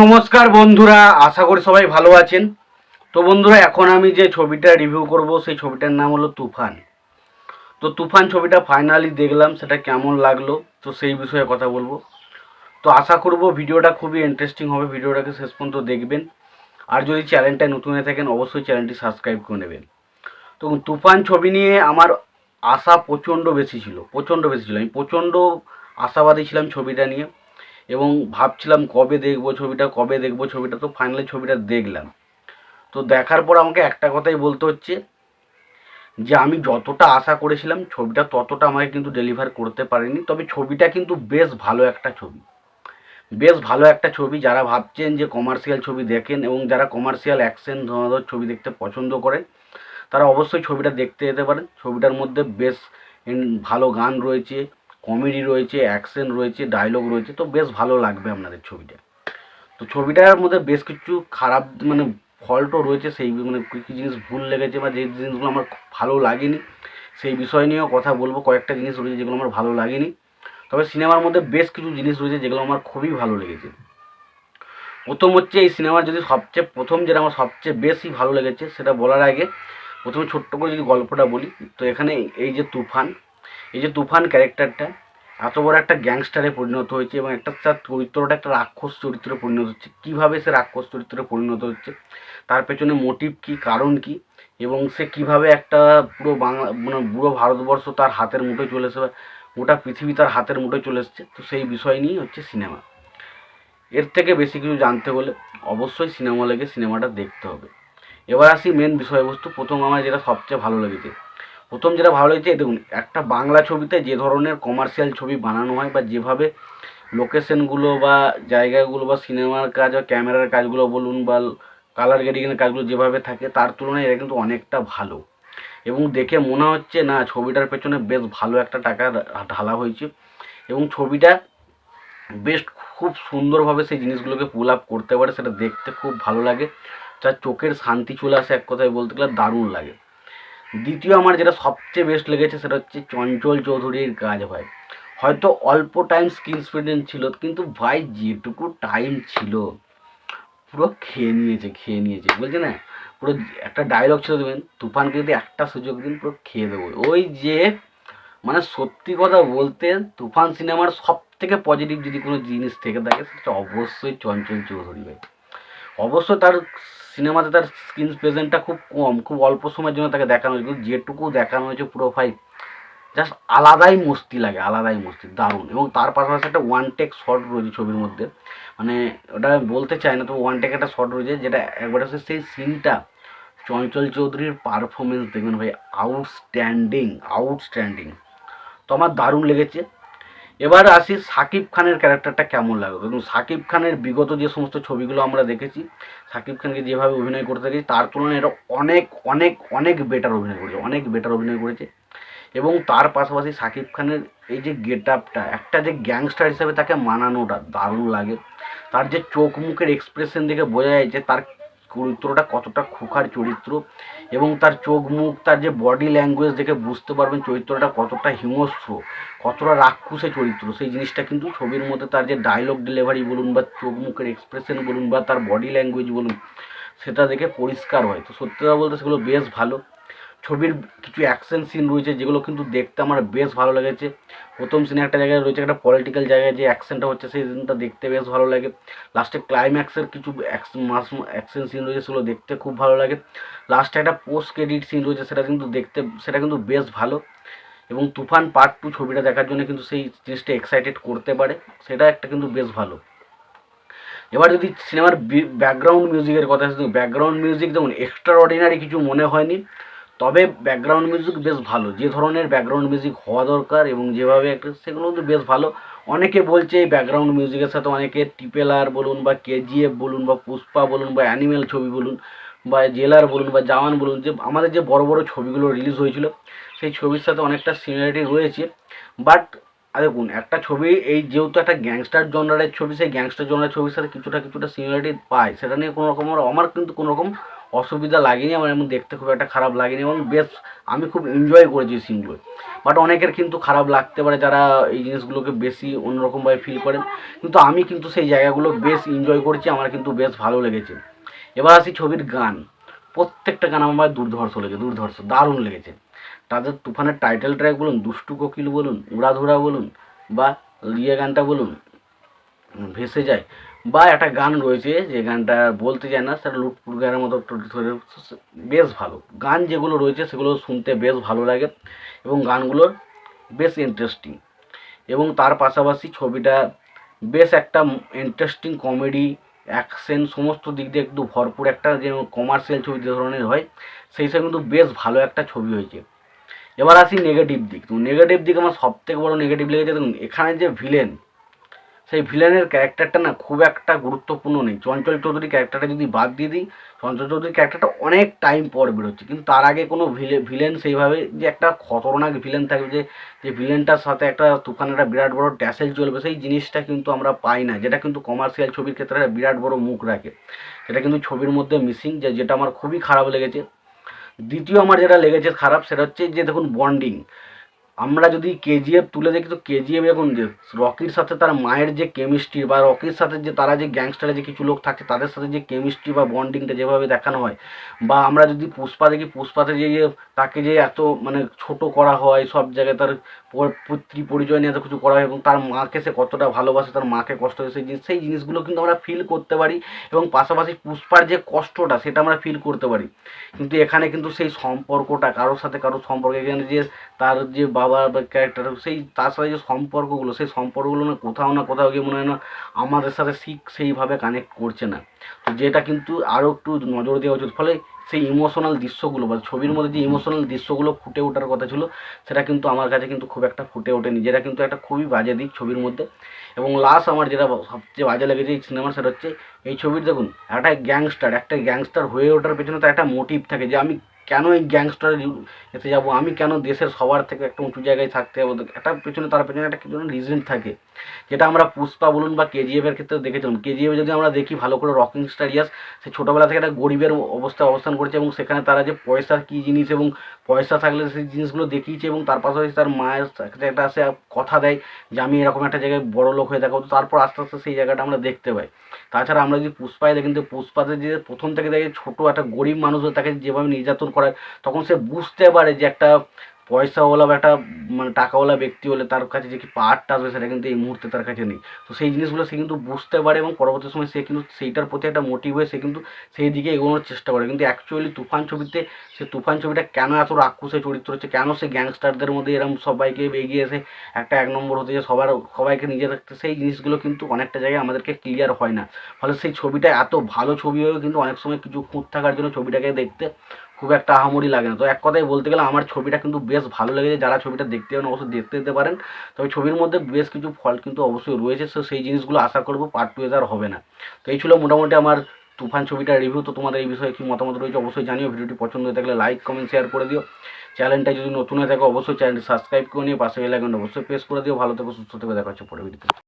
নমস্কার বন্ধুরা, আশা করি সবাই ভালো আছেন। তো বন্ধুরা, এখন আমি যে ছবিটা রিভিউ করব সেই ছবিটার নাম হলো তুফান। তো তুফান ছবিটা ফাইনালি দেখলাম, সেটা কেমন লাগলো তো সেই বিষয়ে কথা বলবো। তো আশা করব ভিডিওটা খুবই ইন্টারেস্টিং হবে, ভিডিওটাকে শেষ পর্যন্ত দেখবেন। আর যদি চ্যানেলটায় নতুন হয়ে থাকেন অবশ্যই চ্যানেলটি সাবস্ক্রাইব করে নেবেন। তো তুফান ছবি নিয়ে আমার আশা প্রচণ্ড বেশি ছিল। আমি প্রচণ্ড আশাবাদী ছিলাম ছবিটা নিয়ে, এবং ভাবছিলাম কবে দেখবো ছবিটা। তো ফাইনালি ছবিটা দেখলাম। তো দেখার পর আমাকে একটা কথাই বলতে হচ্ছে যে আমি যতটা আশা করেছিলাম ছবিটা ততটা আমাকে কিন্তু ডেলিভার করতে পারেনি। তবে ছবিটা কিন্তু বেশ ভালো একটা ছবি। যারা ভাবছেন যে কমার্শিয়াল ছবি দেখেন এবং যারা কমার্শিয়াল অ্যাকশন ধরনের ছবি দেখতে পছন্দ করেন, তারা অবশ্যই ছবিটা দেখতে যেতে পারেন। ছবিটার মধ্যে বেশ ভালো গান রয়েছে, কমেডি রয়েছে, অ্যাকশন রয়েছে, ডায়লগ রয়েছে। তো বেশ ভালো লাগবে আপনাদের ছবিটা। তো ছবিটার মধ্যে বেশ কিছু খারাপ ফল্টও রয়েছে, সেই কিছু জিনিস ভুল লেগেছে বা যে জিনিসগুলো আমার ভালো লাগেনি সেই বিষয় নিয়েও কথা বলবো। কয়েকটা জিনিস রয়েছে যেগুলো আমার ভালো লাগেনি, তবে সিনেমার মধ্যে বেশ কিছু জিনিস রয়েছে যেগুলো আমার খুবই ভালো লেগেছে। প্রথম হচ্ছে এই সিনেমার যদি যেটা আমার সবচেয়ে বেশি ভালো লেগেছে সেটা বলার আগে প্রথমে ছোট্ট করে যদি গল্পটা বলি। তো এখানে এই যে তুফান ক্যারেক্টারটা এত বড় একটা গ্যাংস্টারে পরিণত হয়েছে এবং তার চরিত্রটা একটা রাক্ষস চরিত্রে পরিণত হচ্ছে। কীভাবে সে রাক্ষস চরিত্রে পরিণত হচ্ছে, তার পেছনে মোটিভ কী, কারণ কী, এবং সে কিভাবে একটা পুরো বাংলা পুরো ভারতবর্ষ তার হাতের মুঠোয় চলে এসে, গোটা পৃথিবী তার হাতের মুঠোয় চলে এসছে। তো সেই বিষয় নিয়েই হচ্ছে সিনেমা। এর থেকে বেশি কিছু জানতে হলে অবশ্যই সিনেমা হলে গিয়ে সিনেমাটা দেখতে হবে। এবার আসি মেন বিষয়বস্তু। প্রথম আমার যেটা সবচেয়ে ভালো লেগেছে, দেখুন, একটা বাংলা ছবিতে যে ধরনের কমার্শিয়াল ছবি বানানো হয় বা যেভাবে লোকেশনগুলো বা জায়গাগুলো বা সিনেমার কাজ বা ক্যামেরার কাজগুলো বলুন বা কালার গ্রেডিংয়ের কাজগুলো যেভাবে থাকে, তার তুলনায় এটা কিন্তু অনেকটা ভালো। এবং দেখে মনে হচ্ছে না ছবিটার পেছনে বেশ ভালো একটা টাকা ঢালা হয়েছে, এবং ছবিটা বেশ খুব সুন্দরভাবে সেই জিনিসগুলোকে পুল আপ করতে পারে। সেটা দেখতে খুব ভালো লাগে, তার চোখের শান্তি চলে আসে, এক কথায় বলতে গেলে দারুণ লাগে। দ্বিতীয় আমার যেটা সবচেয়ে বেস্ট লেগেছে সেটা হচ্ছে চঞ্চল চৌধুরীর কাজ। ভাই, হয়তো অল্প টাইম স্ক্রিন স্প্রেডেন্ট ছিল, কিন্তু ভাই যেটুকু টাইম ছিল পুরো খেয়ে নিয়েছে বলছে না। পুরো একটা ডায়লগ ছিল, দেবেন তুফানকে যদি একটা সুযোগ দিন পুরো খেয়ে দেবো। ওই যে সত্যি কথা বলতে তুফান সিনেমার সব থেকে পজিটিভ যদি কোনো জিনিস থেকে থাকে সেটা অবশ্যই চঞ্চল চৌধুরী ভাই। অবশ্য তার সিনেমাতে তার স্ক্রিন প্রেজেন্টটা খুব কম, খুব অল্প সময়ের জন্য তাকে দেখানো হয়েছে, কিন্তু যেটুকু দেখানো হয়েছে পুরো ভাই জাস্ট আলাদাই মস্তি দারুণ। এবং তার পাশাপাশি একটা ওয়ান টেক শট রয়েছে ছবির মধ্যে, ওটা বলতে চাই না, তো ওয়ান টেক একটা শট রয়েছে যেটা একবার হচ্ছে সেই সিনটা চঞ্চল চৌধুরীর পারফরমেন্স দেখবেন ভাই, আউটস্ট্যান্ডিং। তো আমার দারুণ লেগেছে। এবার আসি শাকিব খানের ক্যারেক্টারটা কেমন লাগলো। দেখুন, শাকিব খানের বিগত যে সমস্ত ছবিগুলো আমরা দেখেছি, শাকিব খানকে যেভাবে অভিনয় করতে দেখেছি তার তুলনায় এটা অনেক অনেক অনেক বেটার অভিনয় করেছে। এবং তার পাশাপাশি শাকিব খানের এই যে গেট আপটা, একটা যে গ্যাংস্টার হিসেবে তাকে মানানোটা দারুণ লাগে। তার যে চোখ মুখের এক্সপ্রেশন দেখে বোঝা যায় যে তার চরিত্রটা কতটা খোকার চরিত্র, এবং তার চোখ মুখ, তার যে বডি ল্যাঙ্গুয়েজ দেখে বুঝতে পারবেন চরিত্রটা কতটা হিংস্র, কতটা রাক্ষসে চরিত্র। সেই জিনিসটা কিন্তু ছবির মধ্যে তার যে ডায়লগ ডেলিভারি বলুন বা চোখ মুখের এক্সপ্রেশন বলুন বা তার বডি ল্যাঙ্গুয়েজ বলুন, সেটা দেখে পরিষ্কার হয়। তো সত্যি কথা বলতে সেগুলো বেশ ভালো। ছবির কিছু অ্যাকশন সিন রয়েছে যেগুলো কিন্তু দেখতে আমার বেশ ভালো লেগেছে। প্রথম সিনে একটা জায়গায় রয়েছে, একটা পলিটিক্যাল জায়গায় যে অ্যাকশনটা হচ্ছে সেই সিনটা দেখতে বেশ ভালো লাগে। লাস্টে ক্লাইম্যাক্সের কিছু অ্যাকশন সিন রয়েছে, সেগুলো দেখতে খুব ভালো লাগে। লাস্টে একটা পোস্ট ক্রেডিট সিন রয়েছে, সেটা কিন্তু বেশ ভালো। এবং তুফান পার্ট 2 ছবিটা দেখার জন্য কিন্তু সেই জিনিসটা এক্সাইটেড করতে পারে, সেটা একটা কিন্তু বেশ ভালো। এবার যদি সিনেমার ব্যাকগ্রাউন্ড মিউজিকের কথা আসে, ব্যাকগ্রাউন্ড মিউজিক যেমন এক্সট্রা অর্ডিনারি কিছু মনে হয়নি, তবে ব্যাকগ্রাউন্ড মিউজিক বেশ ভালো। যে ধরনের ব্যাকগ্রাউন্ড মিউজিক হওয়া দরকার এবং যেভাবে একটা, সেগুলো কিন্তু বেশ ভালো। অনেকে বলছে এই ব্যাকগ্রাউন্ড মিউজিকের সাথে অনেকে TRRR বলুন বা KGF বলুন বা পুষ্পা বলুন বা অ্যানিমেল ছবি বলুন বা জেলার বলুন বা জওয়ান বলুন, যে আমাদের যে বড় বড় ছবিগুলো রিলিজ হয়েছিল সেই ছবির সাথে অনেকটা সিমিলারিটি রয়েছে। বাট দেখুন, একটা ছবি এই যেহেতু একটা গ্যাংস্টার জনরারের ছবি, সেই গ্যাংস্টার জনরারের ছবির সাথে কিছুটা সিমিলারিটি পায়, সেটা নিয়ে কোনো রকম আমার কিন্তু কোনো রকম অসুবিধা লাগেনি, আমার এমন দেখতে খুব একটা খারাপ লাগেনি, এবং বেশ আমি খুব এনজয় করেছি সিনগুলো। বাট অনেকের কিন্তু খারাপ লাগতে পারে যারা এই জিনিসগুলোকে বেশি অন্যরকমভাবে ফিল করেন, কিন্তু আমি কিন্তু সেই জায়গাগুলো বেশ এনজয় করেছি, আমার কিন্তু বেশ ভালো লেগেছে। এবার আসি ছবির গান। প্রত্যেকটা গান আমার দুর্ধর্ষ লেগেছে, দুর্ধর্ষ, দারুণ লেগেছে। তাদের তুফানের টাইটেল ট্র্যাক বলুন, দুষ্টু কোকিল বলুন, উড়াধুরা বলুন, বা লিয়ে গানটা বলুন, ভেসে যায়, বা একটা গান রয়েছে যে গানটা বলতে যায় না, সেটা লুটপুট গানের মতো একটু ধরে, বেশ ভালো গান যেগুলো রয়েছে সেগুলো শুনতে বেশ ভালো লাগে এবং গানগুলোর বেশ ইন্টারেস্টিং। এবং তার পাশাপাশি ছবিটা বেশ একটা ইন্টারেস্টিং কমেডি, অ্যাকশন, সমস্ত দিক দিয়ে একটু ভরপুর একটা, যে কমার্শিয়াল ছবি যে ধরনের হয় সেই হিসাবে কিন্তু বেশ ভালো একটা ছবি হয়েছে। এবার আসি নেগেটিভ দিক। তো নেগেটিভ দিক আমার সবথেকে বড় নেগেটিভ লেগেছে, দেখুন এখানে যে ভিলেন, সেই ভিলেনের ক্যারেক্টারটা না খুব একটা গুরুত্বপূর্ণ নেই। চঞ্চল চৌধুরী ক্যারেক্টারটা যদি বাদ দিয়ে দিই, চঞ্চল চৌধুরীর ক্যারেক্টারটা অনেক টাইম পর বেরোচ্ছে, কিন্তু তার আগে কোনো ভিলেন সেইভাবে যে একটা খতরনাক ভিলেন থাকবে, যে ভিলেনটার সাথে একটা তুফানের একটা বিরাট বড় ট্যাসেল চলবে, সেই জিনিসটা কিন্তু আমরা পাই না, যেটা কিন্তু কমার্শিয়াল ছবির ক্ষেত্রে একটা বিরাট বড় মুখ রাখে, সেটা কিন্তু ছবির মধ্যে মিসিং, যেটা আমার খুবই খারাপ লেগেছে। দ্বিতীয় আমার যেটা লেগেছে খারাপ, সেটা হচ্ছে যে দেখুন বন্ডিং। আমরা যদি কেজিএফ তুলে দেখি, তো কেজিএফ এখন যে রকির সাথে তার মায়ের যে কেমিস্ট্রি, বা রকির সাথে যে তারা যে গ্যাংস্টারে যে কিছু লোক থাকে তাদের সাথে যে কেমিস্ট্রি বা বন্ডিংটা যেভাবে দেখানো হয়, বা আমরা যদি পুষ্পা দেখি, পুষ্পাতে যে তাকে যে এত মানে ছোট করা হয়, সব জায়গায় তার পুত্রী পরিচয় নিয়ে এত কিছু করা হয়, এবং তার মাকে সে কতটা ভালোবাসে, তার মাকে কষ্ট হয়, সেই জিনিসগুলো কিন্তু আমরা ফিল করতে পারি, এবং পাশাপাশি পুষ্পার যে কষ্টটা সেটা আমরা ফিল করতে পারি। কিন্তু এখানে কিন্তু সেই সম্পর্কটা, কারোর সাথে কারোর সম্পর্ক, এখানে যে তার যে বাবা বা ক্যারেক্টার, সেই তার সাথে যে সম্পর্কগুলো, সেই সম্পর্কগুলো না কোথাও গিয়ে মনে হয় না আমাদের সাথে সেইভাবে কানেক্ট করছে না। তো যেটা কিন্তু আরও একটু নজর দেওয়া উচিত। ফলে সেই ইমোশনাল দৃশ্যগুলো বা ছবির মধ্যে যে ইমোশনাল দৃশ্যগুলো ফুটে ওঠার কথা ছিল, সেটা কিন্তু আমার কাছে কিন্তু খুব একটা ফুটে ওঠেনি, যেটা কিন্তু একটা খুবই বাজে দিক ছবির মধ্যে। এবং লাস্ট আমার যেটা সবচেয়ে বাজে লেগেছে এই সিনেমার, সেটা হচ্ছে এই ছবির দেখুন একটা গ্যাংস্টার হয়ে ওঠার পেছনে তার একটা মোটিভ থাকে, যে আমি কেন এই গ্যাংস্টার এতে যাব, আমি কেন দেশের সবার থেকে একটা উঁচু জায়গায় থাকতে যাবো, একটা পেছনে তার পেছনে একটা কিছু রিজন থাকে, যেটা আমরা পুষ্পা বলুন বা কেজিএফের ক্ষেত্রে দেখেছিলাম। কেজিএফ যদি আমরা দেখি ভালো করে, রকিং স্টার ইয়াস সে ছোটোবেলা থেকে একটা গরিবের অবস্থায় অবস্থান করেছে, এবং সেখানে তারা যে পয়সার কী জিনিস, এবং পয়সা থাকলে সেই জিনিসগুলো দেখিয়েছে, এবং তার পাশাপাশি তার মায়ের সাথে একটা সে কথা দেয় যে আমি এরকম একটা জায়গায় বড় লোক হয়ে দেখাবো, তারপর আস্তে আস্তে সেই জায়গাটা আমরা দেখতে পাই। তাছাড়া আমরা যদি পুষ্পায় দেখি, কিন্তু পুষ্পাতে যে প্রথম থেকে দেখে ছোটো একটা গরিব মানুষ তাকে যেভাবে নির্যাতন করায়, তখন সে বুঝতে পারে যে একটা পয়সাওয়ালা বা একটা মানে টাকাওয়ালা ব্যক্তি হলে তার কাছে যে কি পাওয়ারটা আসবে, সেটা কিন্তু এই মুহূর্তে তার কাছে নেই। তো সেই জিনিসগুলো সে কিন্তু বুঝতে পারে, এবং পরবর্তী সময় সে কিন্তু সেইটার প্রতি একটা মোটিভ হয়ে সে কিন্তু সেই দিকে এগোনোর চেষ্টা করে। কিন্তু অ্যাকচুয়ালি তুফান ছবিতে, সে তুফান ছবিটা কেন এত রাক্ষসের চরিত্র হচ্ছে, কেন সে গ্যাংস্টারদের মধ্যে এরকম সবাইকে এগিয়ে এসে একটা এক নম্বর হতে, যে সবাইকে নিজে রাখতে, সেই জিনিসগুলো কিন্তু অনেকটা জায়গায় আমাদেরকে ক্লিয়ার হয় না। ফলে সেই ছবিটা এত ভালো ছবি হয়েও কিন্তু অনেক সময় কিছু খুঁত থাকার জন্য ছবিটাকে দেখতে খুব একটা আহামরি লাগে না। তো এক কথায় বলতে গেলে আমার ছবিটা কিন্তু বেশ ভালো লেগেছে। যারা ছবিটা দেখতে পারেন অবশ্যই দেখতে যেতে পারেন। তবে ছবির মধ্যে বেশ কিছু ফল্ট কিন্তু অবশ্যই রয়েছে, তো সেই জিনিসগুলো আশা করব পার্ট 2 আর হবে না। তো এই ছিল মোটামুটি আমার তুফান ছবিটার রিভিউ। তো তোমাদের এই বিষয়ে কী মতামত রয়েছে অবশ্যই জানিও। ভিডিওটি পছন্দ হয়ে থাকলে লাইক কমেন্ট শেয়ার করে দিও। চ্যানেলটা যদি নতুন হয়ে থাকে অবশ্যই চ্যানেলটি সাবস্ক্রাইব করে নিয়ে পাশে বেল আইকনটা অবশ্যই প্রেস করে দিও। ভালো থেকো, সুস্থ থেকো, দেখা হচ্ছে পরের ভিডিওতে।